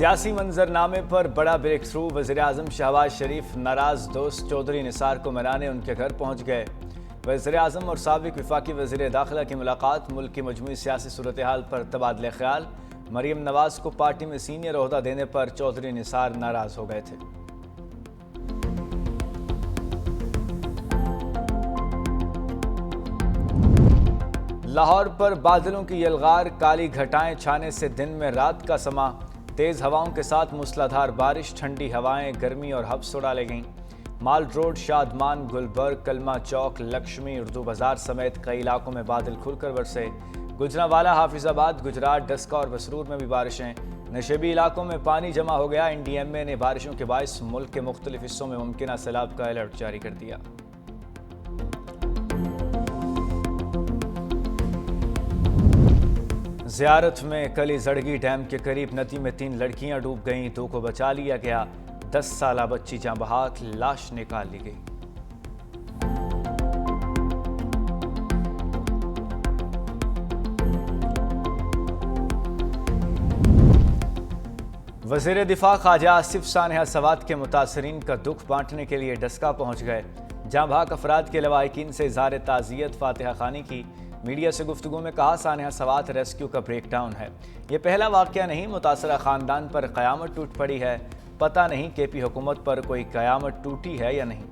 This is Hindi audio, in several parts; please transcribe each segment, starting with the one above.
सियासी मंजरनामे पर बड़ा ब्रेक थ्रू। वज़ीर-ए-आज़म शहबाज शरीफ नाराज दोस्त चौधरी निसार को मनाने उनके घर पहुंच गए। वज़ीर-ए-आज़म और साबिक वफाकी वज़ीर दाखिला की मुलाकात, मुल्क की मजमूई सियासी सूरत हाल पर तबादले ख्याल। मरीम नवाज को पार्टी में सीनियर ओहदा देने पर चौधरी निसार नाराज हो गए थे। लाहौर पर बादलों की यलगार, काली घटाएं छाने से दिन में रात का समा। तेज हवाओं के साथ मूसलाधार बारिश, ठंडी हवाएं गर्मी और हब्स उड़ा ले गईं। माल रोड, शादमान, गुलबर्ग, कलमा चौक, लक्ष्मी, उर्दू बाजार समेत कई इलाकों में बादल खुलकर बरसे। गुजरांवाला, हाफिजाबाद, गुजरात, डस्का और बसरूर में भी बारिशें। नशेबी इलाकों में पानी जमा हो गया। NDMA ने बारिशों के बायस मुल्क के मुख्तलिफ हिस्सों में मुमकिन सैलाब का अलर्ट जारी कर दिया। ज़ियारत में कली जड़गी डैम के करीब नदी में 3 लड़कियां डूब गईं, 2 को बचा लिया गया। 10 साला बच्ची जाँ बहाक, लाश निकाल ली गई। वज़ीर दिफा ख्वाजा आसिफ सानहा सवात के मुतासरीन का दुख बांटने के लिए डस्का पहुंच गए। जाँ बहाक अफराद के लवाहिकीन से इज़हार ताज़ियत फातिहा खानी की। मीडिया से गुफ्तगू में कहा, सानहा सवात रेस्क्यू का ब्रेकडाउन है। ये पहला वाक़या नहीं, मुतासरा ख़ानदान पर क़यामत टूट पड़ी है। पता नहीं KP हुकूमत पर कोई क़यामत टूटी है या नहीं।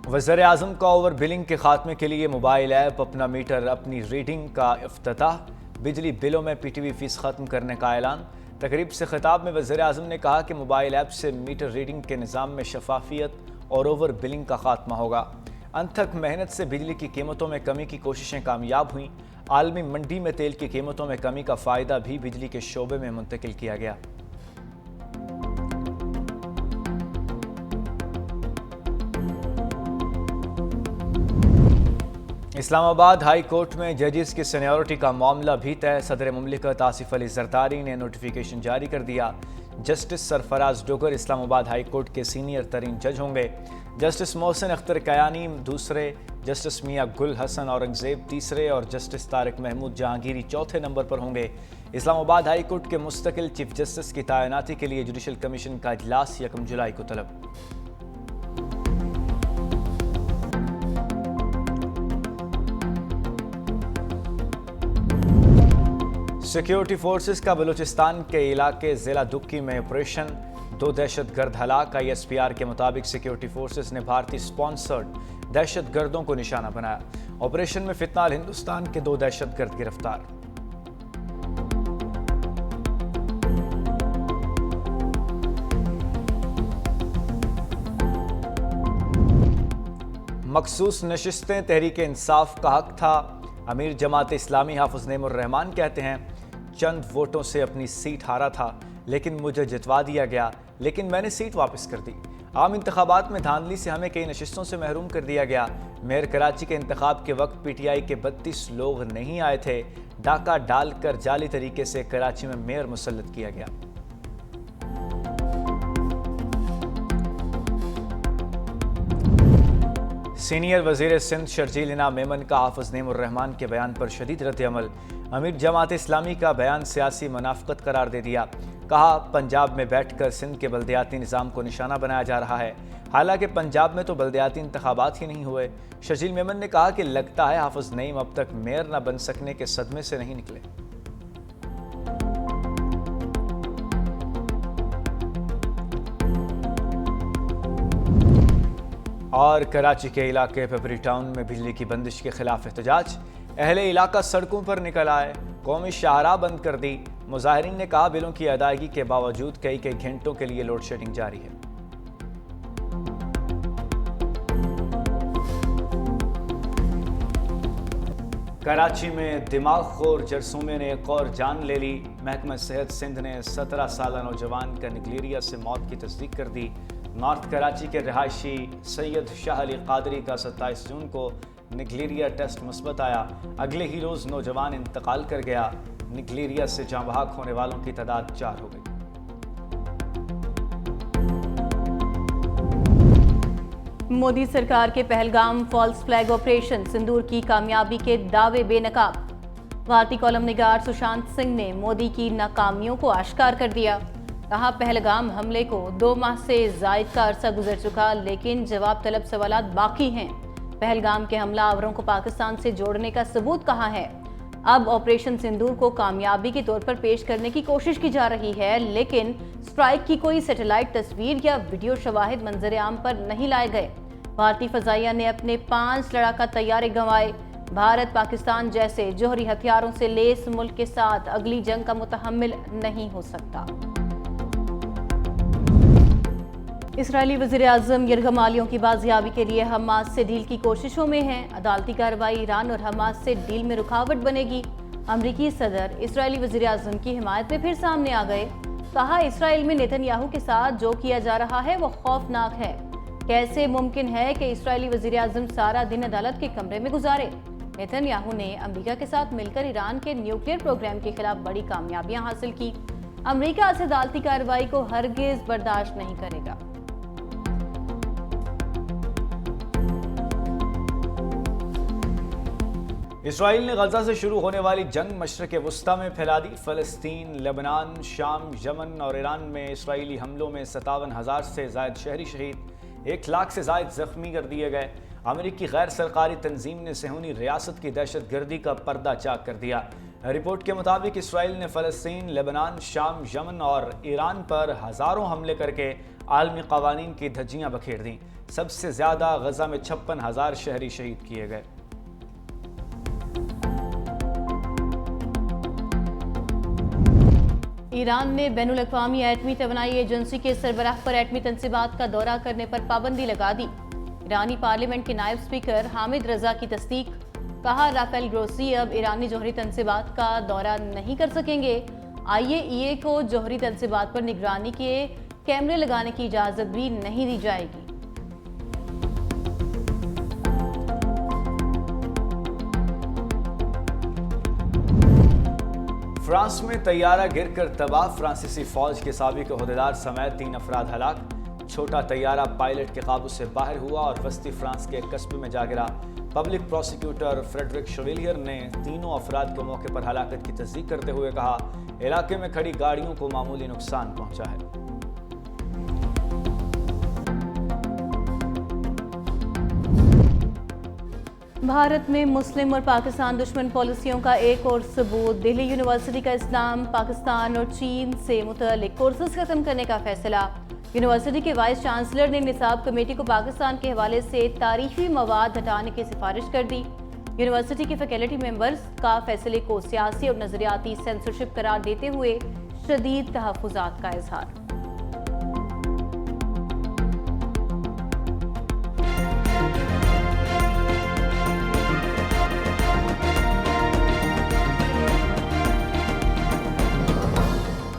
वज़ीर-ए-आज़म का ओवर बिलिंग के खात्मे के लिए मोबाइल ऐप अपना मीटर अपनी रीडिंग का इफ्तिताह। बिजली बिलों में PTV फीस ख़त्म करने का ऐलान। तकरीब से खिताब में वज़ीर-ए-आज़म ने कहा कि मोबाइल ऐप से मीटर रीडिंग के निज़ाम में शफाफियत और ओवर बिलिंग का खात्मा होगा। अनथक मेहनत से बिजली की कीमतों में कमी की कोशिशें कामयाब हुई। आलमी मंडी में तेल की कीमतों में कमी का फ़ायदा भी बिजली के शोबे में मुंतकिल किया गया। इस्लामाबाद हाई कोर्ट में जजेस की सीनियरिटी का मामला भी तय। सदर मुमलिकत आसिफ अली जरदारी ने नोटिफिकेशन जारी कर दिया। Justice Sarfaraz Dogar Islamabad high court के सीनियर तरीन जज होंगे। जस्टिस मोहसिन अख्तर कयानी दूसरे, जस्टिस मियां गुल हसन औरंगजेब तीसरे और जस्टिस तारिक महमूद जहांगीरी चौथे नंबर पर होंगे। इस्लामाबाद हाई कोर्ट के मुस्तकिल चीफ जस्टिस की तैनाती के लिए जुडिशल कमीशन का इजलास 1 जुलाई को तलब। सिक्योरिटी फोर्सेस का बलूचिस्तान के इलाके ज़िला दुक्की में ऑपरेशन। 2 दहशतगर्द हलाक। ISPR के मुताबिक सिक्योरिटी फोर्सेस ने भारतीय स्पॉन्सर्ड दहशतगर्दों को निशाना बनाया। ऑपरेशन में फितनाल हिंदुस्तान के 2 दहशतगर्द गिरफ्तार। मखसूस नशिस्तें तहरीक इंसाफ का हक था। अमीर जमात इस्लामी हाफिज नईमुर रहमान कहते हैं, चंद वोटों से अपनी सीट हारा था लेकिन मुझे जितवा दिया गया, लेकिन मैंने सीट वापस कर दी। आम इंतखाबात में धांधली से हमें कई नशिस्तों से महरूम कर दिया गया। मेयर कराची के इंतखाब के वक्त PTI के 32 लोग नहीं आए थे। डाका डालकर जाली तरीके से कराची में मेयर मुसल्लत किया गया। सीनियर वज़ीर सिंध शर्जील इनाम मेमन का हाफिज नईमुर रहमान के बयान पर शदीद रद्द-ए-अमल। अमीर जमात इस्लामी का बयान सियासी मुनाफ़क़त करार दे दिया। कहा, पंजाब में बैठकर सिंध के बल्दियाती निज़ाम को निशाना बनाया जा रहा है, हालांकि पंजाब में तो बल्दियाती इंतखाबात ही नहीं हुए। शर्जील मेमन ने कहा कि लगता है हाफिज नईम अब तक मेयर न बन सकने के सदमे से नहीं निकले। और कराची के इलाके पेपरी टाउन में बिजली की बंदिश के खिलाफ एहतजाज। अहले इलाका सड़कों पर निकल आए, कौमी शाहराह बंद कर दी। मुजाहिरीन ने कहा, बिलों की अदायगी के बावजूद कई घंटों के लिए लोड शेडिंग जारी है। कराची में दिमाग खोर जरसूमे ने एक और जान ले ली। महकमा सेहत सिंध ने 17 साला नौजवान का निकलेरिया से मौत की तस्दीक कर दी। नॉर्थ कराची के रिहायशी सैयद शाह अली कादरी का 27 जून को निकलेरिया टेस्ट मुस्बत आया। अगले ही रोज़ नौजवान इंतकाल कर गया। निकलेरिया से जाँ बहक होने वालों की तादाद 4 हो गई। मोदी सरकार के पहलगाम फॉल्स फ्लैग ऑपरेशन सिंदूर की कामयाबी के दावे बेनकाब। भारतीय कॉलमनिगार सुशांत सिंह ने मोदी की नाकामियों को आश्कार कर दिया। कहा, पहलगाम हमले को 2 माह से जायद का अरसा गुजर चुका, लेकिन जवाब तलब सवालात बाकी हैं। पहलगाम के हमलावरों को पाकिस्तान से जोड़ने का सबूत कहाँ है? अब ऑपरेशन सिंदूर को कामयाबी के तौर पर पेश करने की कोशिश की जा रही है, लेकिन स्ट्राइक की कोई सैटेलाइट तस्वीर या वीडियो शवाहिद मंजर-ए-आम पर नहीं लाए गए। भारतीय फजाइया ने अपने 5 लड़ाका तैयारे गंवाए। भारत पाकिस्तान जैसे जोहरी हथियारों से लैस मुल्क के साथ अगली जंग का मुतहम्मिल नहीं हो सकता। इसराइली वज़ीर-ए-आज़म यरगमालियों की बाजियाबी के लिए हमास से डील की कोशिशों में है। अदालती कार्रवाई ईरान और हमास से डील में रुकावट बनेगी। अमरीकी सदर इसराइली वज़ीर-ए-आज़म की हिमायत में फिर सामने आ गए। कहा, इसराइल में नेतन्याहू के साथ जो किया जा रहा है वो खौफनाक है। कैसे मुमकिन है कि इसराइली वज़ीर-ए-आज़म सारा दिन अदालत के कमरे में गुजारे? नेतन्याहू ने अमरीका के साथ मिलकर ईरान के न्यूक्लियर प्रोग्राम के खिलाफ बड़ी कामयाबियां हासिल की। अमरीका इस अदालती कार्रवाई को हरगिज बर्दाश्त नहीं करेगा। इसराइल ने गजा से शुरू होने वाली जंग मशरक़ वस्ता में फैला दी। फ़लस्तीन, लेबनान, शाम, यमन और ईरान में इसराइली हमलों में 57,000 से ज़ायद शहरी शहीद, 1 लाख से ज़ायद ज़ख्मी कर दिए गए। अमेरिकी गैर सरकारी तंजीम ने सेहूनी रियासत की दहशत गर्दी का पर्दा चाक कर दिया। रिपोर्ट के मुताबिक इसराइल ने फ़लस्तीन, लेबनान, शाम, यमन और ईरान पर हज़ारों हमले करके आलमी कवानीन की धज्जियाँ बखेर दी। सबसे ज़्यादा गजा में 56,000 शहरी शहीद किए गए। ईरान ने बैनुल अक़वामी एटमी तवानाई एजेंसी के सरबराह पर एटमी तंसीबात का दौरा करने पर पाबंदी लगा दी। ईरानी पार्लियामेंट के नायब स्पीकर हामिद रजा की तस्दीक। कहा, राफेल ग्रोसी अब ईरानी जौहरी तंसीबात का दौरा नहीं कर सकेंगे। IAEA को जौहरी तंसीबात पर निगरानी के कैमरे लगाने की इजाज़त भी नहीं दी जाएगी। फ्रांस में तैयारा गिरकर तबाह, फ्रांसीसी फौज के साबिक ओहदेदार समेत 3 अफराद हलाक। छोटा तैयारा पायलट के काबू से बाहर हुआ और वस्ती फ्रांस के एक कस्बे में जा गिरा। पब्लिक प्रोसिक्यूटर फ्रेडरिक शेवेलियर ने तीनों अफराद को मौके पर हलाकत की तस्दीक करते हुए कहा, इलाके में खड़ी गाड़ियों को मामूली नुकसान पहुंचा है। भारत में मुस्लिम और पाकिस्तान दुश्मन पॉलिसियों का एक और सबूत। दिल्ली यूनिवर्सिटी का इस्लाम, पाकिस्तान और चीन से मुतल्लिक कोर्सेज खत्म करने का फैसला। यूनिवर्सिटी के वाइस चांसलर ने निसाब कमेटी को पाकिस्तान के हवाले से तारीखी मवाद हटाने की सिफारिश कर दी। यूनिवर्सिटी के फैकल्टी मेंबर्स का फैसले को सियासी और नजरियाती सेंसरशिप करार देते हुए शदीद तहफ़्फ़ुज़ात का इजहार।